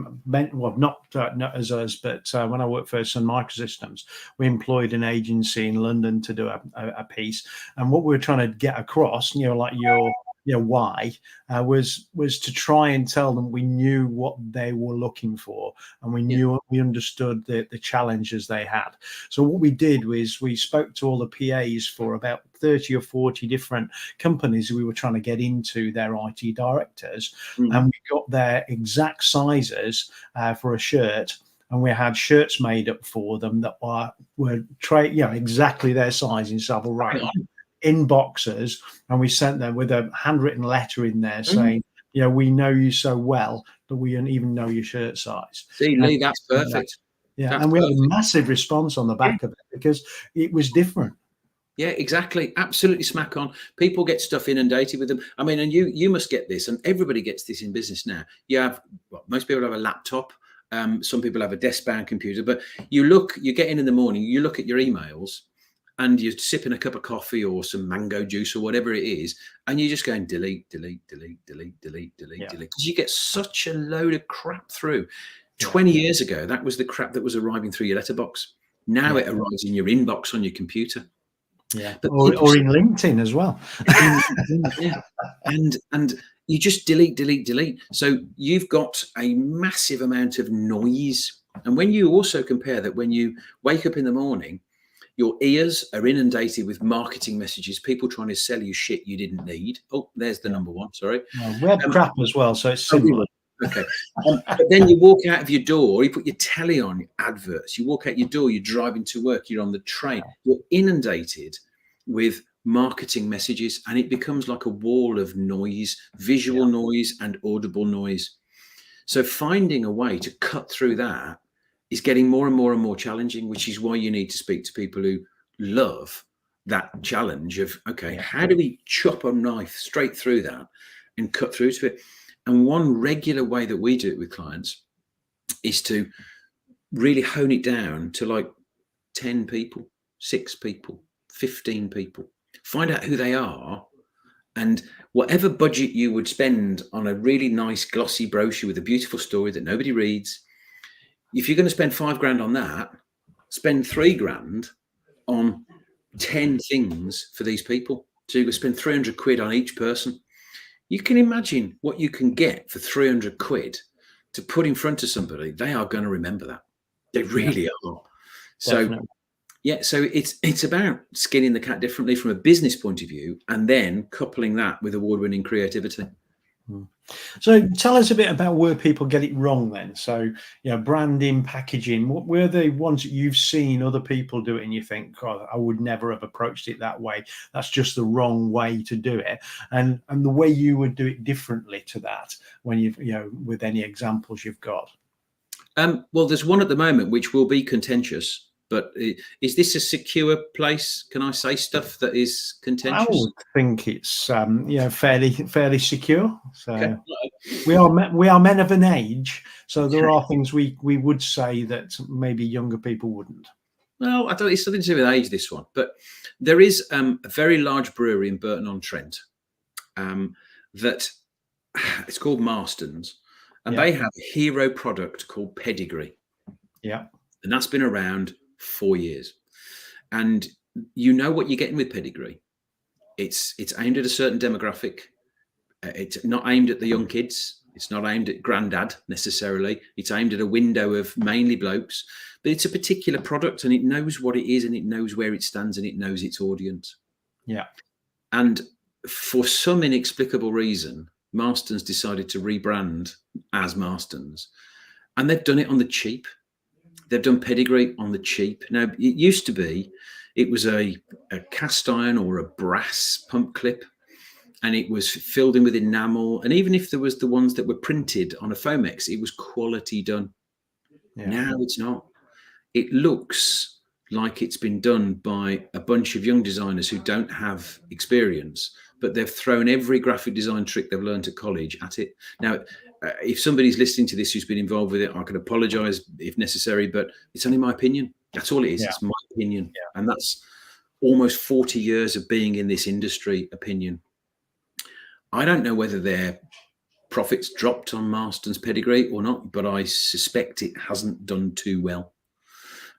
well, not as us, but when I worked for Sun Microsystems, we employed an agency in London to do a piece. And what we were trying to get across, you know, like your why, was to try and tell them we knew what they were looking for, and we understood the challenges they had. So what we did was we spoke to all the PAs for about 30 or 40 different companies we were trying to get into, their IT directors, and we got their exact sizes for a shirt. And we had shirts made up for them that were exactly their size in Savile Row, in boxes, and we sent them with a handwritten letter in there saying, you know, we know you so well that we don't even know your shirt size. See, Lee, that's perfect. Yeah, and we had a massive response on the back of it, because it was different. Yeah, exactly. Absolutely smack on. People get stuff inundated with them. I mean, and you must get this, and everybody gets this in business now. You have, well, most people have a laptop. Some people have a desk-bound computer, but you get in the morning, you look at your emails, and you're sipping a cup of coffee or some mango juice or whatever it is, and you're just going delete, delete, delete, delete, delete, delete, delete, because you get such a load of crap through. 20 years ago, that was the crap that was arriving through your letterbox. Now it arrives in your inbox on your computer. Yeah, but or in LinkedIn as well. Yeah. And you just delete, delete, delete. So you've got a massive amount of noise. And when you also compare that, when you wake up in the morning, your ears are inundated with marketing messages, people trying to sell you shit you didn't need. Oh, there's the number one. Sorry. We had crap as well, so it's similar. Okay. But then you walk out of your door, you put your telly on, adverts. You walk out your door, you're driving to work, you're on the train. You're inundated with marketing messages, and it becomes like a wall of noise, visual noise and audible noise. So finding a way to cut through that is getting more and more and more challenging, which is why you need to speak to people who love that challenge of, okay, how do we chop a knife straight through that and cut through to it? And one regular way that we do it with clients is to really hone it down to like 10 people, 6 people, 15 people. Find out who they are, and whatever budget you would spend on a really nice glossy brochure with a beautiful story that nobody reads, if you're going to spend £5 on that, spend £3 on 10 things for these people. So you can spend 300 quid on each person. You can imagine what you can get for 300 quid to put in front of somebody. They are going to remember that. They really are. So Definitely. yeah, so it's about skinning the cat differently from a business point of view, and then coupling that with award-winning creativity. So tell us a bit about where people get it wrong then. So, you know, branding, packaging, what were the ones that you've seen other people do it and you think, God, I would never have approached it that way. That's just the wrong way to do it. And the way you would do it differently to that when you've, you know, with any examples you've got. Well, there's one at the moment which will be contentious. But is this a secure place? Can I say stuff that is contentious? I would think it's you know, fairly secure. So Okay. we are men of an age, so there are things we would say that maybe younger people wouldn't. Well, I don't. It's something to do with age, this one. But there is a very large brewery in Burton-on-Trent that it's called Marston's, and they have a hero product called Pedigree. Yeah, and that's been around 4 years, and you know what you're getting with Pedigree. It's aimed at a certain demographic. It's not aimed at the young kids. It's not aimed at granddad necessarily. It's aimed at a window of mainly blokes, but it's a particular product, and it knows what it is, and it knows where it stands, and it knows its audience. Yeah. And for some inexplicable reason, Marston's decided to rebrand as Marston's, and they've done it on the cheap. They've done Pedigree on the cheap. Now, it used to be, it was a cast iron or a brass pump clip, and it was filled in with enamel. And even if there was the ones that were printed on a Foamex, it was quality done. Yeah. Now it's not. It looks like it's been done by a bunch of young designers who don't have experience, but they've thrown every graphic design trick they've learned at college at it. Now, if somebody's listening to this who's been involved with it, I can apologize if necessary, but it's only my opinion. That's all it is. Yeah. It's my opinion. Yeah. And that's almost 40 years of being in this industry opinion. I don't know whether their profits dropped on Marston's Pedigree or not, but I suspect it hasn't done too well.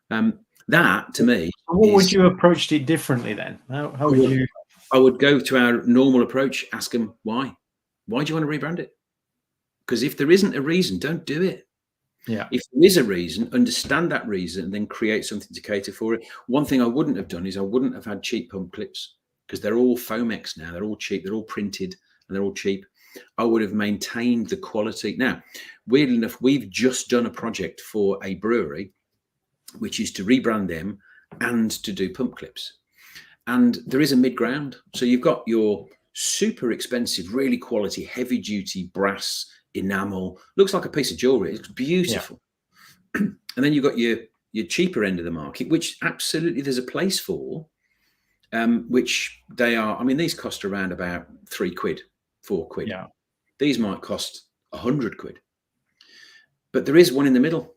That, to me... What would you have approached it differently then? How would you... I would go to our normal approach, ask them why. Why do you want to rebrand it? Because if there isn't a reason, don't do it. Yeah. If there is a reason, understand that reason and then create something to cater for it. One thing I wouldn't have done is I wouldn't have had cheap pump clips, because they're all Foamex now. They're all cheap. They're all printed and they're all cheap. I would have maintained the quality. Now, weirdly enough, we've just done a project for a brewery, which is to rebrand them and to do pump clips. And there is a mid-ground. So you've got your super expensive, really quality, heavy-duty brass enamel. Looks like a piece of jewelry. It's beautiful. Yeah. And then you've got your cheaper end of the market, which absolutely there's a place for, which they are. I mean, these cost around about £3, £4. Yeah. These might cost 100 quid. But there is one in the middle.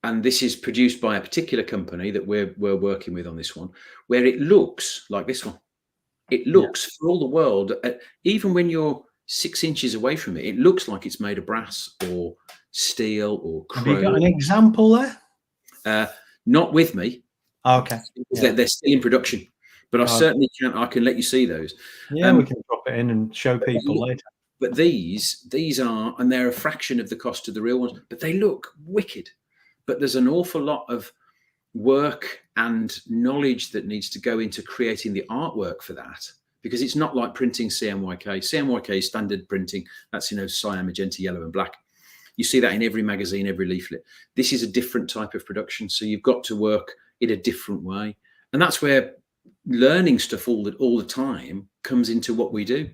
And this is produced by a particular company that we're working with on this one, where it looks like this one. It looks for all the world, even when you're 6 inches away from it, it looks like it's made of brass or steel or chrome. Have you got an example there? Not with me. Oh, okay. They're still in production, but I certainly can. I can let you see those. Yeah, we can drop it in and show people later. But these are, and they're a fraction of the cost of the real ones, but they look wicked. But there's an awful lot of work and knowledge that needs to go into creating the artwork for that, because it's not like printing CMYK. CMYK is standard printing. That's, cyan, magenta, yellow, and black. You see that in every magazine, every leaflet. This is a different type of production. So you've got to work in a different way. And that's where learning stuff all the time comes into what we do.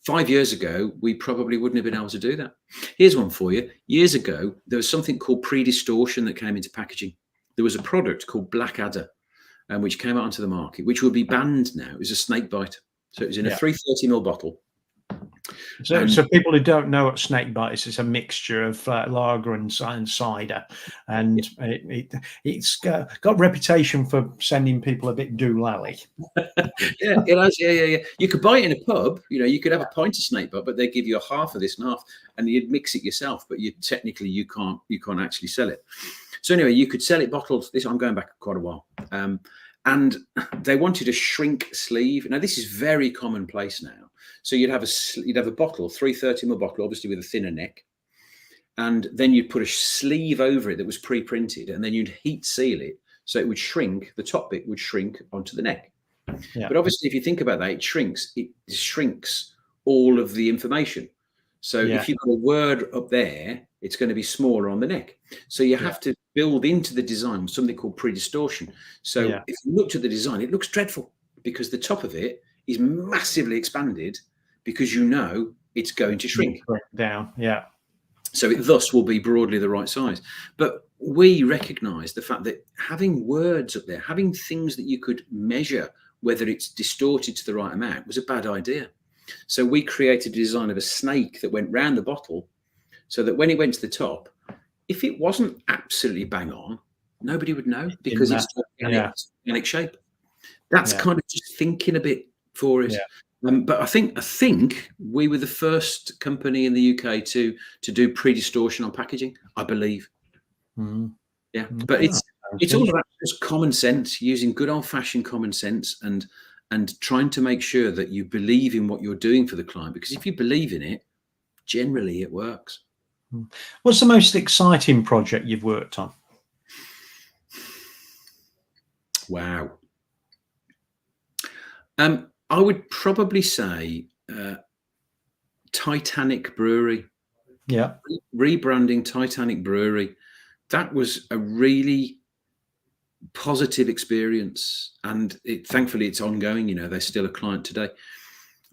5 years ago, we probably wouldn't have been able to do that. Here's one for you. Years ago, there was something called pre-distortion that came into packaging. There was a product called Blackadder, which came out onto the market, which would be banned now. It was a snake bite. So it was in a 330ml bottle. So people who don't know what snake bite is, it's a mixture of lager and cider, and it's got reputation for sending people a bit doolally. Yeah, it has. Yeah. You could buy it in a pub. You could have a pint of snake bite, but they give you a half of this and half, and you'd mix it yourself. But you can't actually sell it. So anyway, you could sell it bottled. I'm going back quite a while. And they wanted a shrink sleeve. Now this is very commonplace now. So you'd have a bottle, 330ml bottle, obviously with a thinner neck, and then you'd put a sleeve over it that was pre-printed, and then you'd heat seal it so it would shrink. The top bit would shrink onto the neck. Yeah. But obviously, if you think about that, it shrinks all of the information. So if you've got a word up there, it's going to be smaller on the neck. So you have to build into the design something called pre-distortion. So if you looked at the design, it looks dreadful because the top of it is massively expanded because it's going to shrink down. Yeah. So it thus will be broadly the right size. But we recognize the fact that having words up there, having things that you could measure whether it's distorted to the right amount, was a bad idea. So we created a design of a snake that went round the bottle so that when it went to the top, if it wasn't absolutely bang on, nobody would know because it's organic shape. That's kind of just thinking a bit for us. But I think we were the first company in the UK to do pre-distortion on packaging, I believe. Yeah, but it's all about just common sense, using good old-fashioned common sense, and trying to make sure that you believe in what you're doing for the client. Because if you believe in it, generally it works. What's the most exciting project you've worked on? Wow. I would probably say Titanic Brewery. Yeah. Rebranding Titanic Brewery. That was a really positive experience, and thankfully it's ongoing. They're still a client today,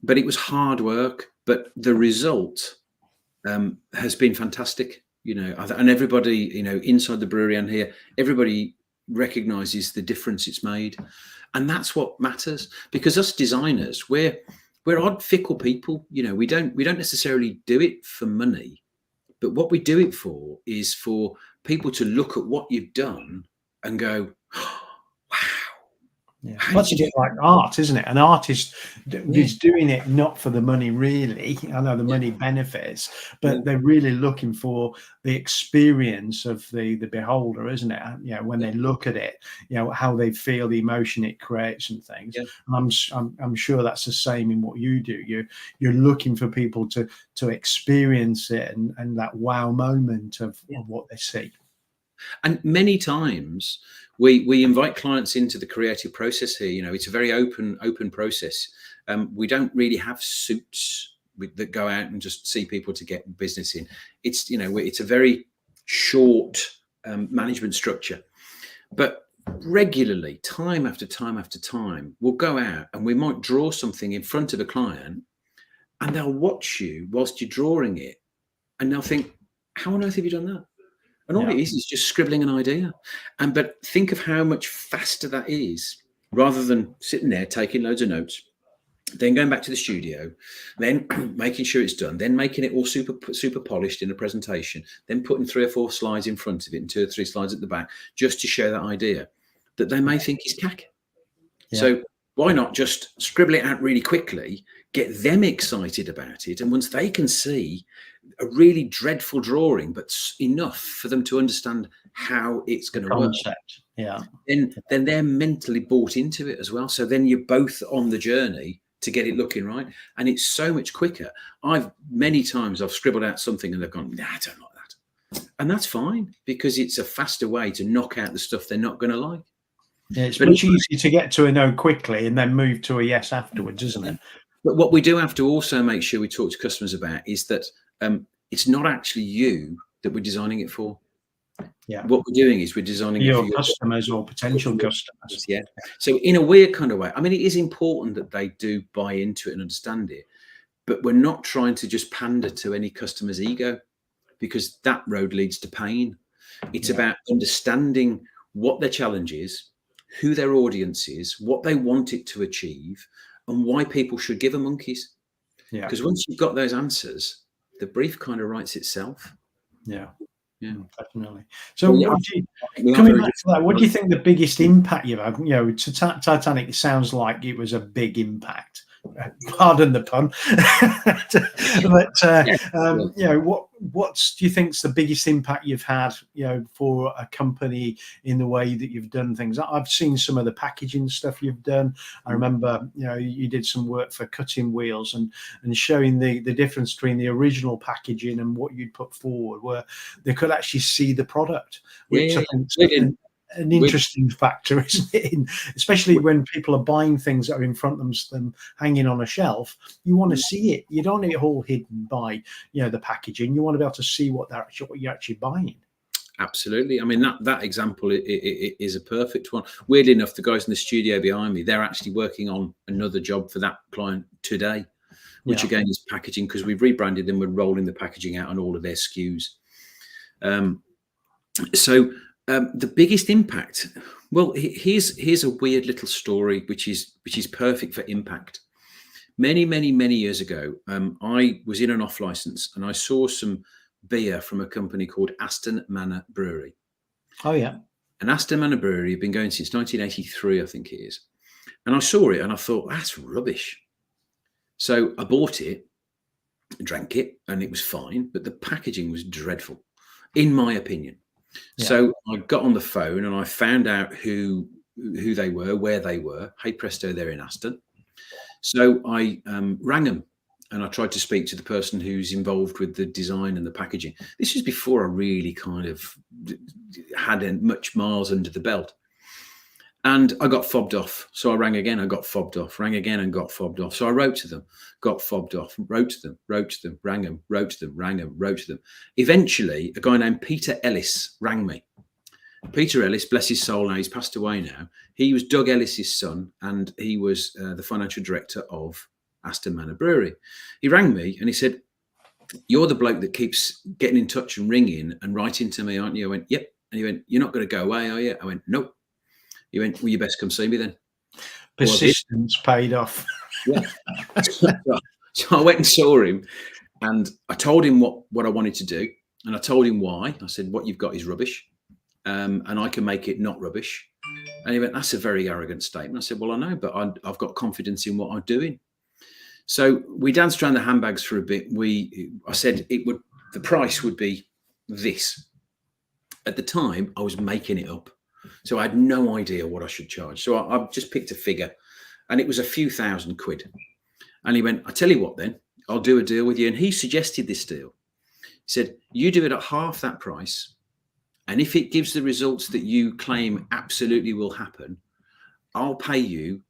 but it was hard work, but the result has been fantastic. And everybody inside the brewery and here, everybody recognizes the difference it's made, and that's what matters, because us designers, we're odd, fickle people. We don't necessarily do it for money, but what we do it for is for people to look at what you've done and go, oh, wow. Yeah, that's a bit like art, isn't it? An artist is doing it not for the money, really. I know the money benefits, but they're really looking for the experience of the beholder, isn't it? When they look at it, how they feel, the emotion it creates, and things. And I'm sure that's the same in what you do. You're looking for people to experience it and that wow moment of what they see. And many times we invite clients into the creative process here. It's a very open process. We don't really have suits that go out and just see people to get business in. It's a very short management structure, but regularly, time after time after time, we'll go out and we might draw something in front of a client, and they'll watch you whilst you're drawing it, and they'll think, how on earth have you done that? And all it is just scribbling an idea. But think of how much faster that is, rather than sitting there taking loads of notes, then going back to the studio, then making sure it's done, then making it all super polished in a presentation, then putting 3 or 4 slides in front of it and 2 or 3 slides at the back, just to show that idea that they may think is cack. So why not just scribble it out really quickly, get them excited about it, and once they can see a really dreadful drawing, but enough for them to understand how it's going to work, then they're mentally bought into it as well. So then you're both on the journey to get it looking right, and it's so much quicker. Many times I've scribbled out something and they've gone, nah, I don't like that, and that's fine, because it's a faster way to knock out the stuff they're not going to like. Yeah, it's much easier to get to a no quickly and then move to a yes afterwards, isn't it? But what we do have to also make sure we talk to customers about is that it's not actually you that we're designing it for. What we're doing is we're designing it for your customers or potential customers. So in a weird kind of way, I mean, it is important that they do buy into it and understand it, but we're not trying to just pander to any customer's ego, because that road leads to pain. It's about understanding what their challenge is, who their audience is, what they want it to achieve, and why people should give a monkeys. Yeah. Because once you've got those answers, the brief kind of writes itself. Yeah. Yeah. Definitely. So, Well, yeah, what do you, we are coming very back to that, what do you think the biggest impact you've had? You know, to Titanic, it sounds like it was a big impact. Pardon the pun. But yeah. you know, what do you think's the biggest impact you've had, you know, for a company in the way that you've done things? I've seen some of the packaging stuff you've done. I remember, you know, you did some work for cutting wheels and showing the difference between the original packaging and what you'd put forward, where they could actually see the product, which I think an interesting factor, isn't it? Especially when people are buying things that are in front of them hanging on a shelf, you want to see it. You don't need it all hidden by, you know, the packaging. You want to be able to see what you're actually buying. Absolutely. I mean, that example is a perfect one. Weirdly enough, the guys in the studio behind me, they're actually working on another job for that client today, which again is packaging, because we've rebranded them. We're rolling the packaging out on all of their SKUs. The biggest impact, well, here's a weird little story, which is perfect for impact. Many years ago, I was in an off license and I saw some beer from a company called Aston Manor Brewery. Oh yeah. And Aston Manor Brewery have been going since 1983, I think it is. And I saw it and I thought, that's rubbish. So I bought it, drank it, and it was fine, but the packaging was dreadful, in my opinion. Yeah. So I got on the phone and I found out who they were, where they were. Hey presto, they're in Aston. So I rang them and I tried to speak to the person who's involved with the design and the packaging. This was before I really kind of had much miles under the belt. And I got fobbed off. So I rang again, I got fobbed off, rang again and got fobbed off. So I wrote to them, got fobbed off, wrote to them, rang them, wrote to them, rang them, wrote to them. Eventually, a guy named Peter Ellis rang me. Peter Ellis, bless his soul, now he's passed away now. He was Doug Ellis's son, and he was the financial director of Aston Manor Brewery. He rang me and he said, "You're the bloke that keeps getting in touch and ringing and writing to me, aren't you?" I went, "Yep." And he went, "You're not going to go away, are you?" I went, "Nope." He went, "Well, you best come see me then." Persistence paid off. Yeah. So I went and saw him and I told him what I wanted to do. And I told him why. I said, "What you've got is rubbish. And I can make it not rubbish." And he went, "That's a very arrogant statement." I said, "Well, I know, but I've got confidence in what I'm doing." So we danced around the handbags for a bit. I said the price would be this. At the time, I was making it up. So I had no idea what I should charge. So I just picked a figure and it was a few £1,000. And he went, "I tell you what then, I'll do a deal with you." And he suggested this deal. He said, "You do it at half that price. And if it gives the results that you claim absolutely will happen, I'll pay you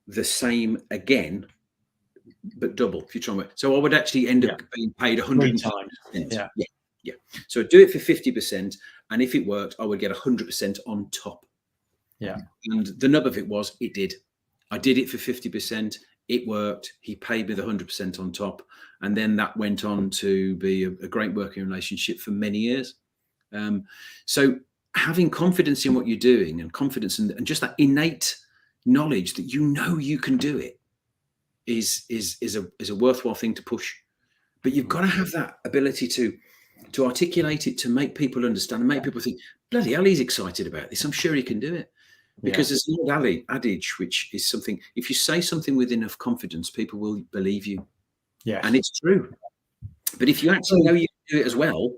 the same again, but double if you're trying to." So I would actually end up being paid 100 times. Yeah. So I'd do it for 50%. And if it worked, I would get 100% on top. Yeah. And the nub of it was, it did. I did it for 50%. It worked. He paid me the 100% on top. And then that went on to be a great working relationship for many years. So having confidence in what you're doing and confidence and just that innate knowledge that you can do it is a worthwhile thing to push. But you've got to have that ability to articulate it, to make people understand and make people think, bloody hell, he's excited about this. I'm sure he can do it. Because there's an old adage, which is something, if you say something with enough confidence, people will believe you. Yeah. And it's true. But if you actually know you can do it as well,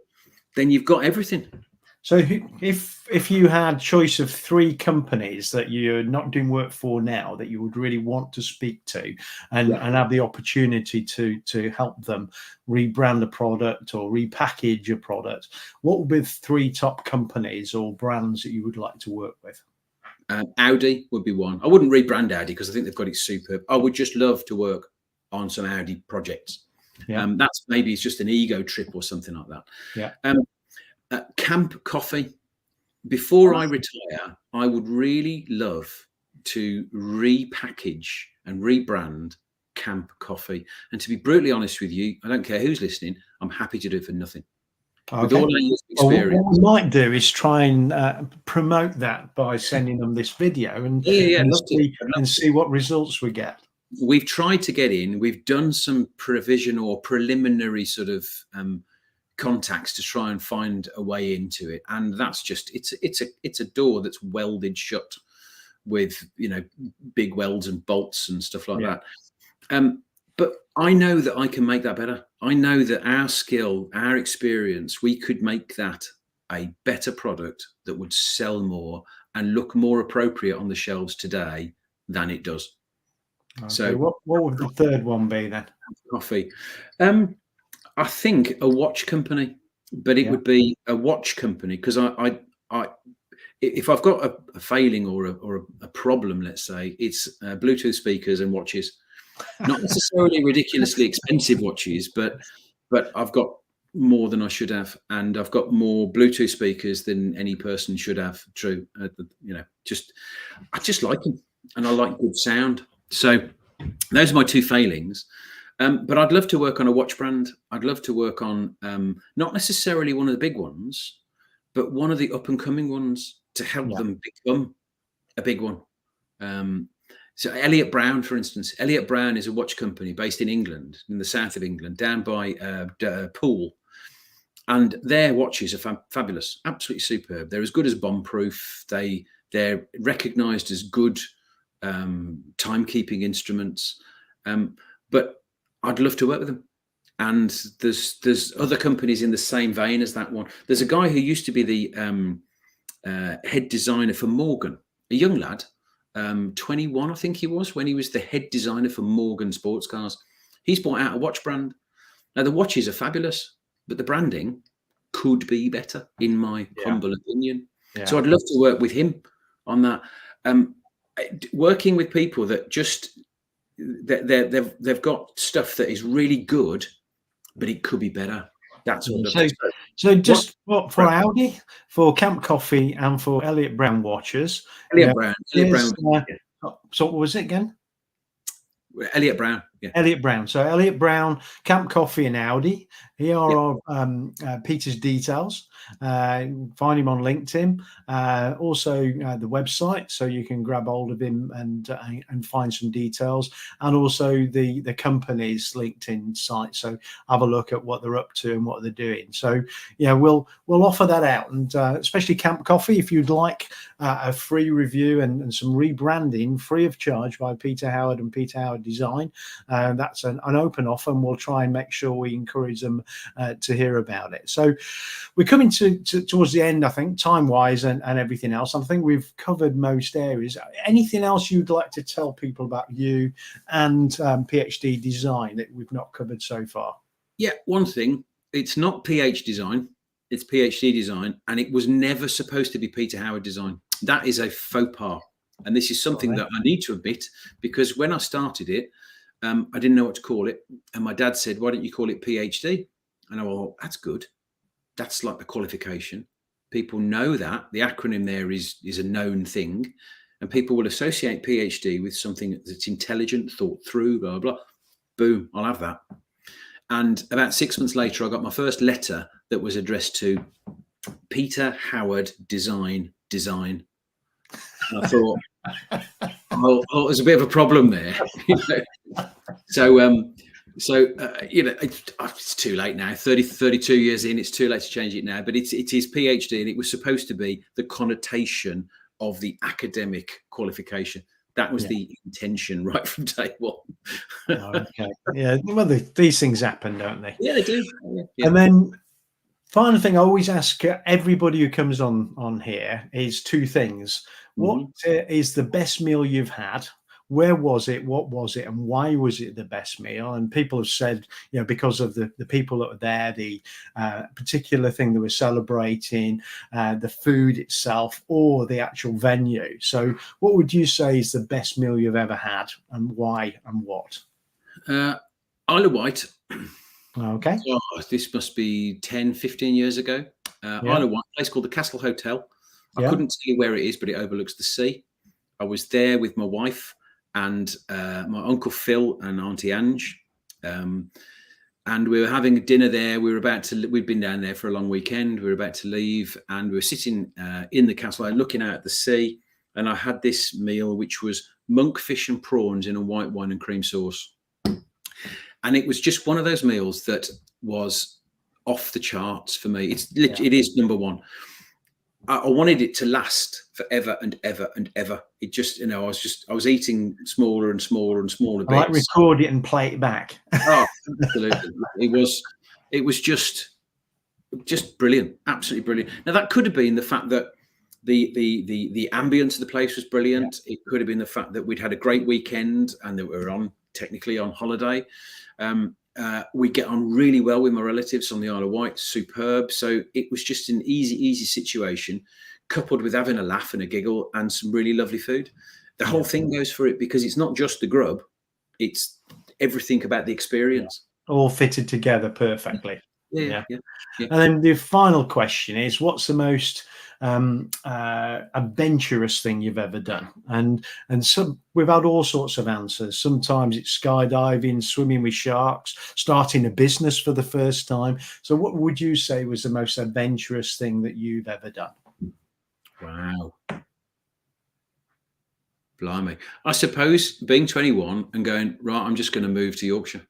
then you've got everything. So if you had choice of 3 companies that you're not doing work for now that you would really want to speak to and have the opportunity to help them rebrand a product or repackage a product, what would be the 3 top companies or brands that you would like to work with? Audi would be one. I wouldn't rebrand Audi because I think they've got it superb. I would just love to work on some Audi projects. That's maybe it's just an ego trip or something like that. Camp Coffee. Before I retire, I would really love to repackage and rebrand Camp Coffee. And to be brutally honest with you, I don't care who's listening, I'm happy to do it for nothing. Okay. With all our years of experience. Well, what we might do is try and promote that by sending them this video and see what results we get. we've tried to get in. We've done some provisional or preliminary sort of contacts to try and find a way into it, and that's just it's a door that's welded shut with big welds and bolts and stuff like that. But I know that I can make that better. I know that our skill, our experience, we could make that a better product that would sell more and look more appropriate on the shelves today than it does. Okay. So what would the third one be then? Coffee. I think a watch company, but it would be a watch company, because if I've got a failing or a problem, let's say, it's Bluetooth speakers and watches. Not necessarily ridiculously expensive watches, but I've got more than I should have, and I've got more Bluetooth speakers than any person should have. True, I just like them, and I like good sound. So those are my two failings. But I'd love to work on a watch brand. I'd love to work on not necessarily one of the big ones, but one of the up and coming ones to help them become a big one. So Elliott Brown, for instance, Elliott Brown is a watch company based in England, in the south of England, down by Poole. And their watches are fabulous, absolutely superb. They're as good as bomb-proof. They're recognised as good timekeeping instruments. But I'd love to work with them. And there's other companies in the same vein as that one. There's a guy who used to be the head designer for Morgan, a young lad. 21, I think he was, when he was the head designer for Morgan sports cars. He's bought out a watch brand. Now, the watches are fabulous, but the branding could be better, in my humble opinion. So I'd love to work with him on that. Working with people that just they've got stuff that is really good, but it could be better. That's what. So just for Audi, for Camp Coffee, and for Elliott Brown watches. Elliott Brown. So what was it again? Elliott Brown. Elliott Brown. So Elliott Brown, Camp Coffee, and Audi. Here are Peter's details. Find him on LinkedIn. Also the website, so you can grab hold of him and find some details. And also the company's LinkedIn site. So have a look at what they're up to and what they're doing. So we'll offer that out, and especially Camp Coffee, if you'd like a free review and some rebranding free of charge by Peter Howard and Peter Howard Design. That's an open offer, and we'll try and make sure we encourage them to hear about it. So we're coming towards the end, I think, time-wise and everything else. I think we've covered most areas. Anything else you'd like to tell people about you and PhD Design that we've not covered so far? Yeah, one thing. It's not PH Design. It's PhD Design, and it was never supposed to be Peter Howard Design. That is a faux pas. And this is something that I need to admit, because when I started it, I didn't know what to call it. And my dad said, why don't you call it PhD? And I thought, that's good. That's like the qualification. People know that. The acronym there is a known thing. And people will associate PhD with something that's intelligent, thought through, blah, blah, blah. Boom, I'll have that. And about 6 months later, I got my first letter that was addressed to Peter Howard Design. And I thought, oh, there's a bit of a problem there. It's too late now. 32 years in, it's too late to change it now. But it is PhD, and it was supposed to be the connotation of the academic qualification. That was the intention right from day one. Okay. Yeah. Well, these things happen, don't they? Yeah, they do. Yeah. And then final thing I always ask everybody who comes on here is two things. What is the best meal you've had? Where was it? What was it? And why was it the best meal? And people have said, because of the people that were there, the particular thing that we're celebrating, the food itself, or the actual venue. So what would you say is the best meal you've ever had, and why and what? Isle of Wight. Okay. Oh, this must be 10, 15 years ago. Isle of Wight, a place called the Castle Hotel. I couldn't tell you where it is, but it overlooks the sea. I was there with my wife and my Uncle Phil and Auntie Ange. And we were having dinner there. We'd been down there for a long weekend. We were about to leave, and we were sitting in the castle looking out at the sea. And I had this meal, which was monkfish and prawns in a white wine and cream sauce. And it was just one of those meals that was off the charts for me. It's literally, it is number one. I wanted it to last forever and ever and ever. It just, I was eating smaller and smaller and smaller bits. I like record it and play it back. Oh, absolutely. It was just brilliant. Absolutely brilliant. Now that could have been the fact that the ambience of the place was brilliant. It could have been the fact that we'd had a great weekend and that we were technically on holiday. We get on really well with my relatives on the Isle of Wight, superb. So it was just an easy situation, coupled with having a laugh and a giggle and some really lovely food. The whole thing goes for it because it's not just the grub, it's everything about the experience. All fitted together perfectly. Yeah. And then the final question is, what's the most adventurous thing you've ever done? And some, we've had all sorts of answers. Sometimes it's skydiving, swimming with sharks, starting a business for the first time. So what would you say was the most adventurous thing that you've ever done? Wow. Blimey. I suppose being 21 and going, right, I'm just going to move to Yorkshire.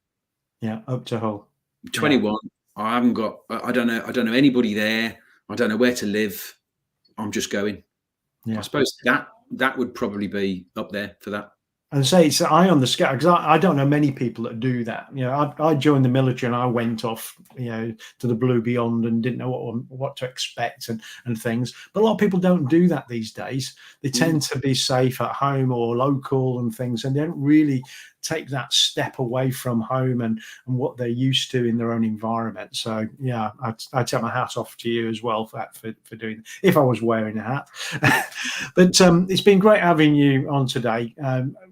Yeah, up to Hull. 21. I haven't got, I don't know anybody there. I don't know where to live. I'm just going. I suppose that would probably be up there for that. And say it's eye on the scale, because I don't know many people that do that. I joined the military and I went off, to the blue beyond and didn't know what to expect and things. But a lot of people don't do that these days. They tend to be safe at home or local and things, and they don't really take that step away from home and what they're used to in their own environment. So yeah, I'd take my hat off to you as well for doing that, if I was wearing a hat. But it's been great having you on today.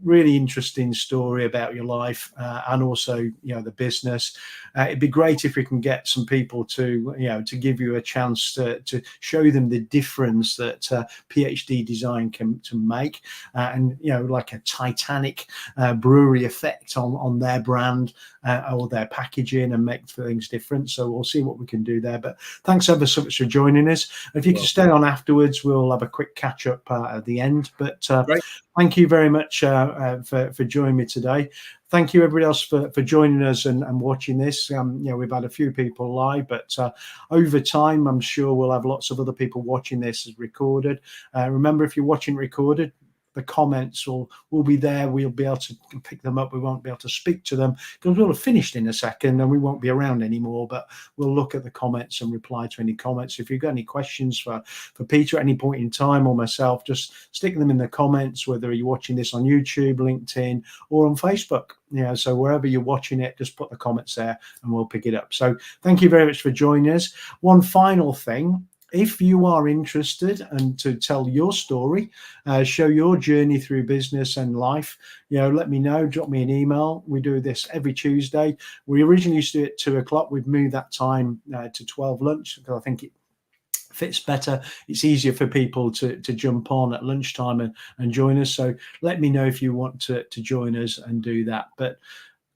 Really interesting story about your life and also the business. It'd be great if we can get some people to give you a chance to show them the difference that PhD design can make, and like a Titanic brewery effect on their brand or their packaging, and make things different. So we'll see what we can do there. But thanks ever so much for joining us. If you can stay on afterwards, we'll have a quick catch up at the end. But thank you very much for joining me today. Thank you everybody else for joining us and watching this. We've had a few people live, but over time, I'm sure we'll have lots of other people watching this as recorded. Remember, if you're watching recorded, the comments will be there. We'll be able to pick them up. We won't be able to speak to them because we'll have finished in a second and we won't be around anymore, but we'll look at the comments and reply to any comments. If you've got any questions for Peter at any point in time or myself, just stick them in the comments, whether you're watching this on YouTube, LinkedIn, or on Facebook. So wherever you're watching it, just put the comments there and we'll pick it up. So thank you very much for joining us. One final thing. If you are interested and to tell your story, show your journey through business and life, let me know. Drop me an email. We do this every Tuesday. We originally used to do it at 2:00. We've moved that time to 12 lunch because I think it fits better. It's easier for people to jump on at lunchtime and join us. So let me know if you want to join us and do that. But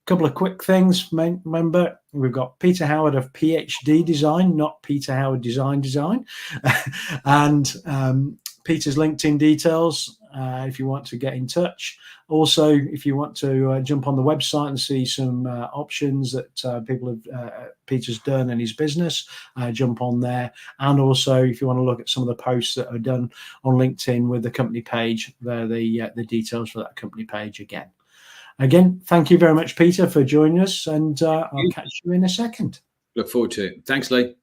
couple of quick things. Remember, we've got Peter Howard of PhD Design, not Peter Howard Design, and Peter's LinkedIn details if you want to get in touch. Also, if you want to jump on the website and see some options that Peter's done in his business, jump on there. And also, if you want to look at some of the posts that are done on LinkedIn with the company page, they're the details for that company page again. Again, thank you very much, Peter, for joining us, and I'll catch you in a second. Look forward to it. Thanks, Lee.